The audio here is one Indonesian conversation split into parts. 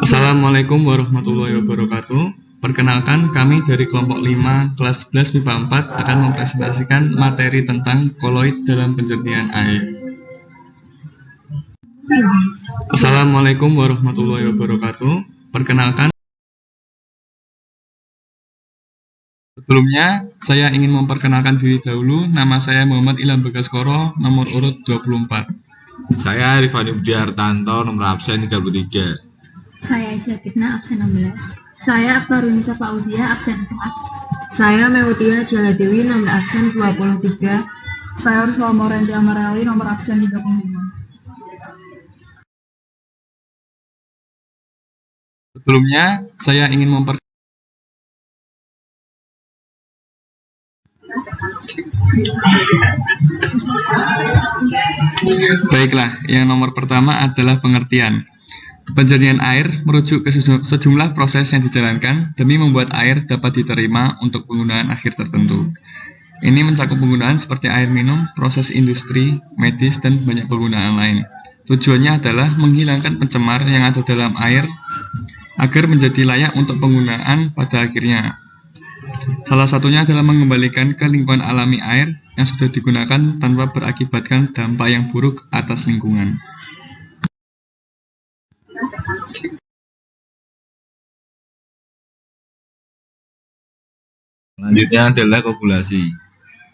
Assalamualaikum warahmatullahi wabarakatuh. Perkenalkan, kami dari kelompok 5 kelas 11 MIPA 4 akan mempresentasikan materi tentang koloid dalam penjernihan air. Assalamualaikum warahmatullahi wabarakatuh. Perkenalkan, sebelumnya saya ingin memperkenalkan diri dahulu. Nama saya Muhammad Ilham Bagaskoro, nomor urut 24. Saya Rifani Budi Hartanto, nomor absen 33. Saya Aisyah Fitnah, absen 16. Saya Aktarunisa Fauzia, absen 4. Saya Meutia Jaladewi, nomor absen 23. Saya Ursula Morenti Amarali, nomor absen 35. Sebelumnya, saya ingin Baiklah, yang nomor pertama adalah pengertian. Penjernihan air merujuk ke sejumlah proses yang dijalankan demi membuat air dapat diterima untuk penggunaan akhir tertentu. Ini mencakup penggunaan seperti air minum, proses industri, medis, dan banyak penggunaan lain. Tujuannya adalah menghilangkan pencemar yang ada dalam air agar menjadi layak untuk penggunaan pada akhirnya. Salah satunya adalah mengembalikan ke lingkungan alami air yang sudah digunakan tanpa berakibatkan dampak yang buruk atas lingkungan. Selanjutnya adalah koagulasi.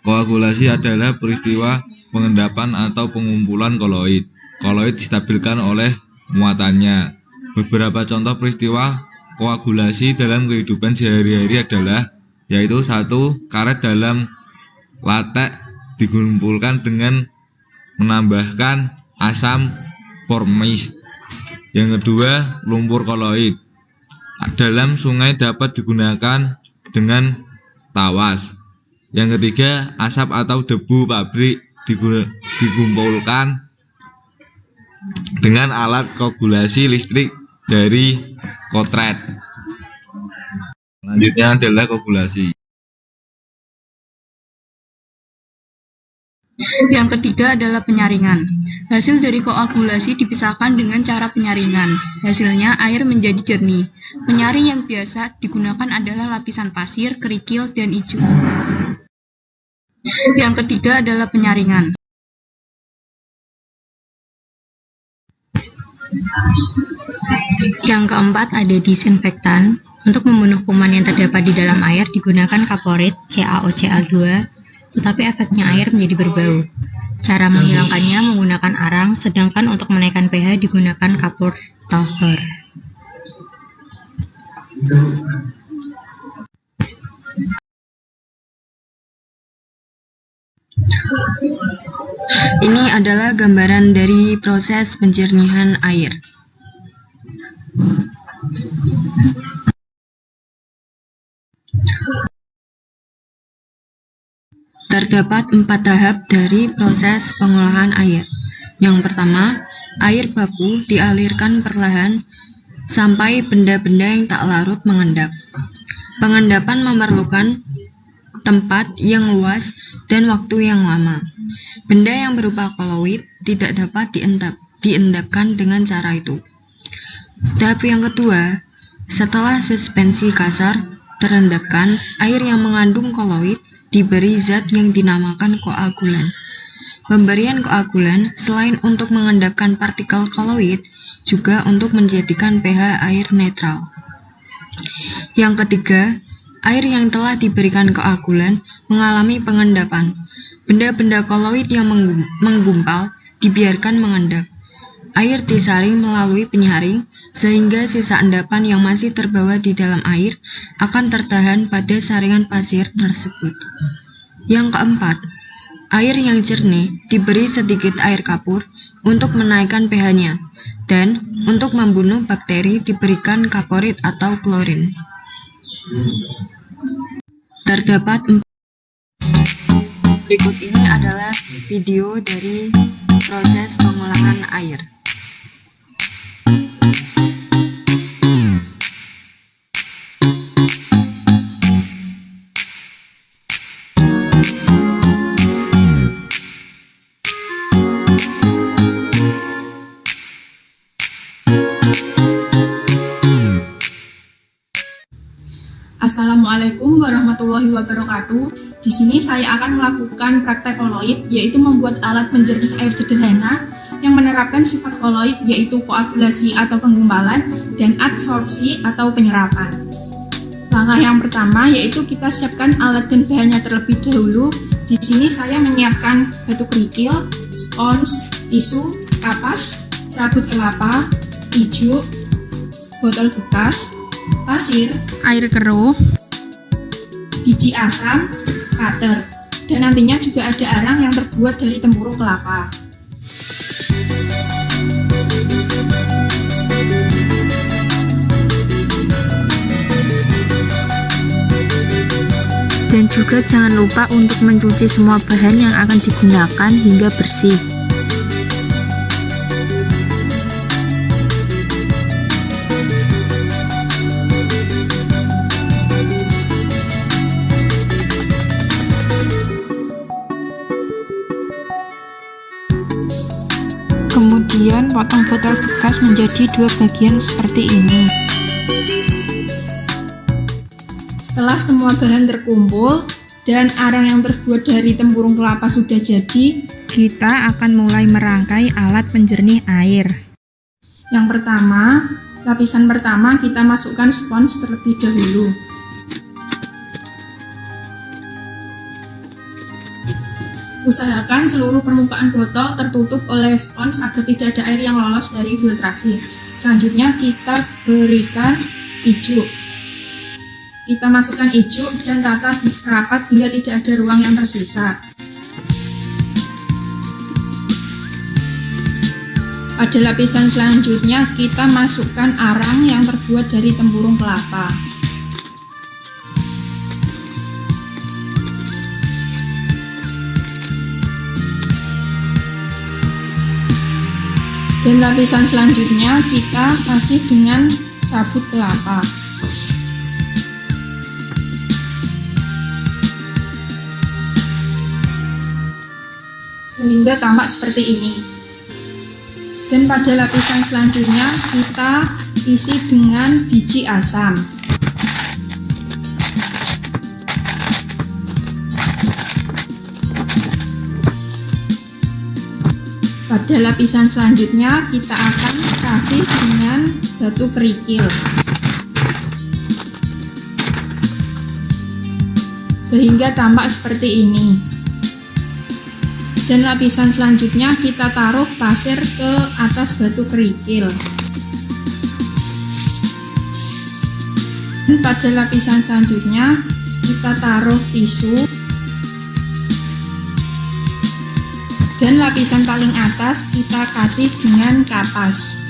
Koagulasi adalah peristiwa pengendapan atau pengumpulan koloid. Koloid distabilkan oleh muatannya. Beberapa contoh peristiwa koagulasi dalam kehidupan sehari-hari adalah yaitu 1. Karet dalam latek dikumpulkan dengan menambahkan asam formis. Yang kedua, lumpur koloid dalam sungai dapat digunakan dengan tawas. Yang ketiga, asap atau debu pabrik dikumpulkan dengan alat koagulasi listrik dari kotret. Selanjutnya adalah koagulasi. Yang ketiga adalah penyaringan. Hasil dari koagulasi dipisahkan dengan cara penyaringan. Hasilnya air menjadi jernih. Penyaring yang biasa digunakan adalah lapisan pasir, kerikil, dan ijo. Yang ketiga adalah penyaringan. Yang keempat ada disinfektan. Untuk membunuh kuman yang terdapat di dalam air digunakan kaporit CaOCl2, tetapi efeknya air menjadi berbau. Cara menghilangkannya menggunakan arang, sedangkan untuk menaikkan pH digunakan kapur tohor. Ini adalah gambaran dari proses penjernihan air. Terdapat 4 tahap dari proses pengolahan air. Yang pertama, air baku dialirkan perlahan sampai benda-benda yang tak larut mengendap. Pengendapan memerlukan tempat yang luas dan waktu yang lama. Benda yang berupa koloid tidak dapat diendapkan dengan cara itu. Tahap yang kedua, setelah suspensi kasar terendapkan, air yang mengandung koloid diberi zat yang dinamakan koagulan. Pemberian koagulan selain untuk mengendapkan partikel koloid, juga untuk menjadikan pH air netral. Yang ketiga, air yang telah diberikan koagulan mengalami pengendapan. Benda-benda koloid yang menggumpal dibiarkan mengendap. Air disaring melalui penyaring, sehingga sisa endapan yang masih terbawa di dalam air akan tertahan pada saringan pasir tersebut. Yang keempat, air yang jernih diberi sedikit air kapur untuk menaikkan pH-nya, dan untuk membunuh bakteri diberikan kaporit atau klorin. Terdapat Berikut ini adalah video dari proses pengolahan air. Assalamualaikum warahmatullahi wabarakatuh. Di sini saya akan melakukan praktek koloid, yaitu membuat alat penjernih air sederhana yang menerapkan sifat koloid, yaitu koagulasi atau penggumpalan dan adsorpsi atau penyerapan. Langkah yang pertama yaitu kita siapkan alat dan bahannya terlebih dahulu. Di sini saya menyiapkan batu kerikil, spons, tisu, kapas, serabut kelapa, ijuk, botol bekas, pasir, air keruh, biji asam, cutter, dan nantinya juga ada arang yang terbuat dari tempurung kelapa. Dan juga jangan lupa untuk mencuci semua bahan yang akan digunakan hingga bersih. Kemudian potong botol bekas menjadi 2 bagian seperti ini. Setelah semua bahan terkumpul dan arang yang terbuat dari tempurung kelapa sudah jadi, Kita akan mulai merangkai alat penjernih air. lapisan pertama kita masukkan spons terlebih dahulu. Usahakan seluruh permukaan botol tertutup oleh spons agar tidak ada air yang lolos dari filtrasi. Selanjutnya kita berikan ijuk. Kita masukkan ijuk dan tata rapat hingga tidak ada ruang yang tersisa. Pada lapisan selanjutnya kita masukkan arang yang terbuat dari tempurung kelapa. Dan lapisan selanjutnya kita kasih dengan sabut kelapa. Sehingga tampak seperti ini. Dan pada lapisan selanjutnya kita isi dengan biji asam. Pada lapisan selanjutnya kita akan kasih dengan batu kerikil. Sehingga tampak seperti ini. Dan lapisan selanjutnya kita taruh pasir ke atas batu kerikil. Dan pada lapisan selanjutnya kita taruh tisu. Dan lapisan paling atas kita kasih dengan kapas.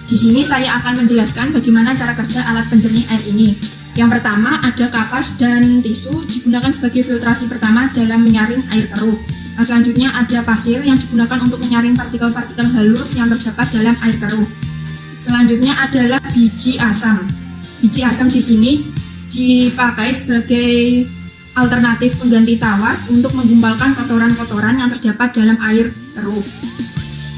Di sini saya akan menjelaskan bagaimana cara kerja alat penjernih air ini. Yang pertama ada kapas dan tisu digunakan sebagai filtrasi pertama dalam menyaring air keruh. Nah, selanjutnya ada pasir yang digunakan untuk menyaring partikel-partikel halus yang terdapat dalam air keruh. Selanjutnya adalah biji asam. Biji asam di sini dipakai sebagai alternatif pengganti tawas untuk menggumpalkan kotoran-kotoran yang terdapat dalam air keruh.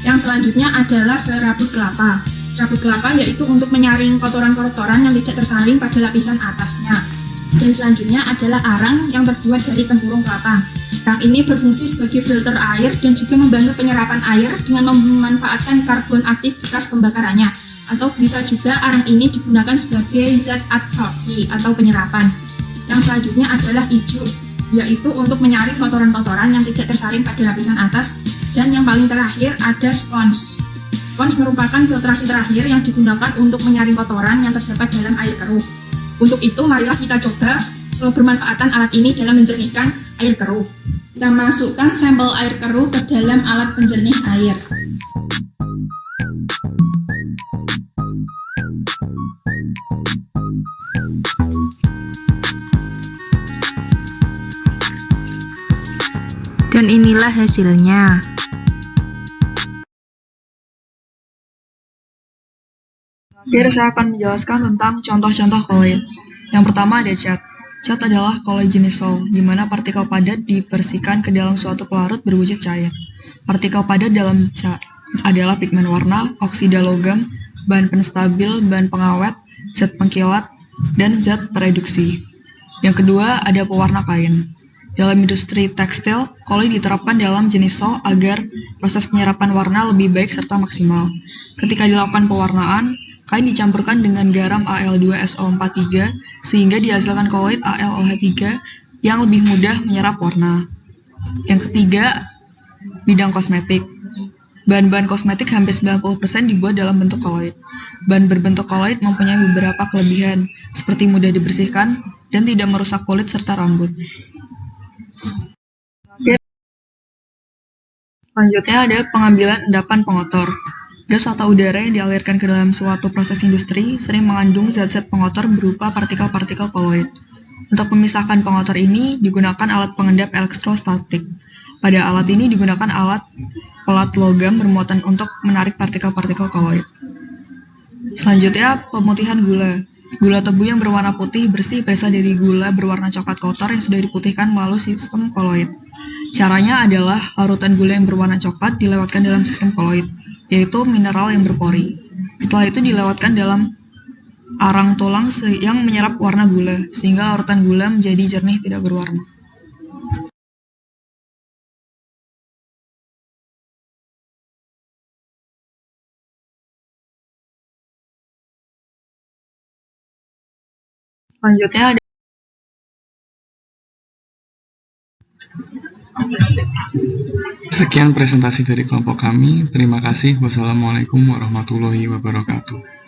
Yang selanjutnya adalah serabut kelapa. Serabut kelapa yaitu untuk menyaring kotoran-kotoran yang tidak tersaring pada lapisan atasnya. Dan selanjutnya adalah arang yang terbuat dari tempurung kelapa. Arang ini berfungsi sebagai filter air dan juga membantu penyerapan air dengan memanfaatkan karbon aktif bekas pembakarannya. Atau bisa juga arang ini digunakan sebagai zat adsorpsi atau penyerapan. Yang selanjutnya adalah ijuk, yaitu untuk menyaring kotoran-kotoran yang tidak tersaring pada lapisan atas. Dan yang paling terakhir ada spons. Spons merupakan filtrasi terakhir yang digunakan untuk menyaring kotoran yang terdapat dalam air keruh. Untuk itu, marilah kita coba bermanfaatan alat ini dalam menjernihkan air keruh. Kita masukkan sampel air keruh ke dalam alat penjernih air. Dan inilah hasilnya. Terakhir saya akan menjelaskan tentang contoh-contoh koloid. Yang pertama ada cat. Cat adalah koloid jenis sol, di mana partikel padat dibersihkan ke dalam suatu pelarut berwujud cair. Partikel padat dalam cat adalah pigmen warna, oksida logam, bahan penstabil, bahan pengawet, zat pengkilat, dan zat pereduksi. Yang kedua, ada pewarna kain. Dalam industri tekstil, koloid diterapkan dalam jenis sol agar proses penyerapan warna lebih baik serta maksimal. Ketika dilakukan pewarnaan, kain dicampurkan dengan garam Al2SO43 sehingga dihasilkan koloid AlOH3 yang lebih mudah menyerap warna. Yang ketiga, bidang kosmetik. Bahan-bahan kosmetik hampir 90% dibuat dalam bentuk koloid. Bahan berbentuk koloid mempunyai beberapa kelebihan, seperti mudah dibersihkan dan tidak merusak kulit serta rambut. Selanjutnya ada pengambilan endapan pengotor. Gas atau udara yang dialirkan ke dalam suatu proses industri sering mengandung zat-zat pengotor berupa partikel-partikel koloid. Untuk memisahkan pengotor ini digunakan alat pengendap elektrostatik. Pada alat ini digunakan alat pelat logam bermuatan untuk menarik partikel-partikel koloid. Selanjutnya, pemutihan gula. Gula tebu yang berwarna putih bersih berasal dari gula berwarna coklat kotor yang sudah diputihkan melalui sistem koloid. Caranya adalah larutan gula yang berwarna coklat dilewatkan dalam sistem koloid, yaitu mineral yang berpori. Setelah itu dilewatkan dalam arang tulang yang menyerap warna gula, sehingga larutan gula menjadi jernih tidak berwarna. Selanjutnya ada Sekian presentasi dari kelompok kami. Terima kasih. Wassalamualaikum warahmatullahi wabarakatuh.